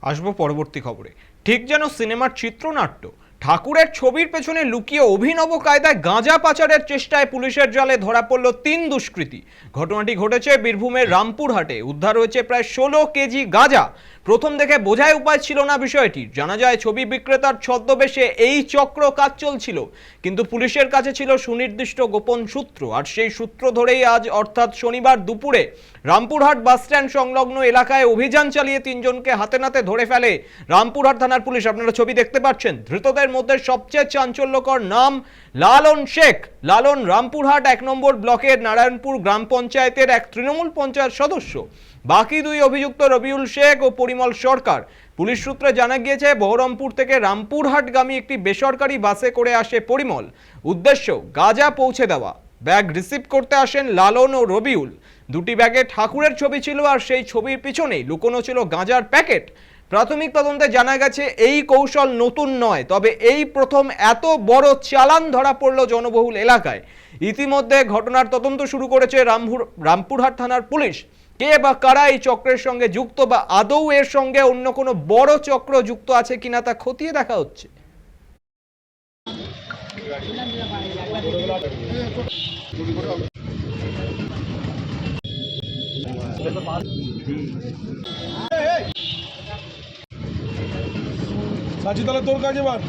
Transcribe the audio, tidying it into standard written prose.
আসবো পরবর্তী খবরে। ঠিক যেন সিনেমার চিত্রনাট্য, ঠাকুরের ছবির পেছনে লুকিয়ে অভিনব কায়দায় গাঁজা পাচারের চেষ্টায় পুলিশের জালে ধরা পড়ল 3 দুষ্কৃতী। ঘটনাটি ঘটেছে বীরভূমের রামপুরহাটে। উদ্ধার হয়েছে প্রায় 16 কেজি গাঁজা। প্রথম দেখে বোঝাই উপায় ছিল না বিষয়টির। জানা যায় ছবি বিক্রেতার ছদ্মবেশে এই চক্র কাজ চলছিল, কিন্তু পুলিশের কাছে ছিল সুনির্দিষ্ট গোপন সূত্র। আর সেই সূত্র ধরেই আজ অর্থাৎ শনিবার দুপুরে রামপুরহাট বাসস্ট্যান্ড সংলগ্ন এলাকায় অভিযান চালিয়ে 3 জনকে হাতে নাতে ধরে ফেলে রামপুরহাট থানার পুলিশ। আপনারা ছবি দেখতে পাচ্ছেন। ধৃতদের মধ্যে সবচেয়ে চাঞ্চল্যকর নাম লালন শেখ। লালন রামপুরহাট 1 নম্বর ব্লকের নারায়ণপুর গ্রাম পঞ্চায়েতের এক তৃণমূল পঞ্চায়েত সদস্য। বাকি 2 অভিযুক্ত রবিউল শেখ ও পরিমল সরকার। পুলিশ সূত্রে জানা গিয়েছে বহরমপুর থেকে রামপুরহাটগামী একটি বেসরকারি বাসে করে আসে পরিমল। উদ্দেশ্য গাঁজা পৌঁছে দেওয়া। ব্যাগ রিসিভ করতে আসেন লালন ও রবিউল। 2টি ব্যাগে ঠাকুরের ছবি ছিল, আর সেই ছবির পিছনেই লুকোনো ছিল গাঁজার প্যাকেট। প্রাথমিক তদন্তে জানা গেছে এই কৌশল নতুন নয়, তবে এই প্রথম এত বড় চালান ধরা পড়ল জনবহুল এলাকায়। ইতিমধ্যে ঘটনার তদন্ত শুরু করেছে রামপুরহাট থানার পুলিশ। কে বা কারা এই চক্রের সঙ্গে যুক্ত, বা আদৌ এর সঙ্গে অন্য কোনো বড় চক্র যুক্ত আছে কিনা তা খতিয়ে দেখা হচ্ছে। সাচি তাহলে তোর কাছে বার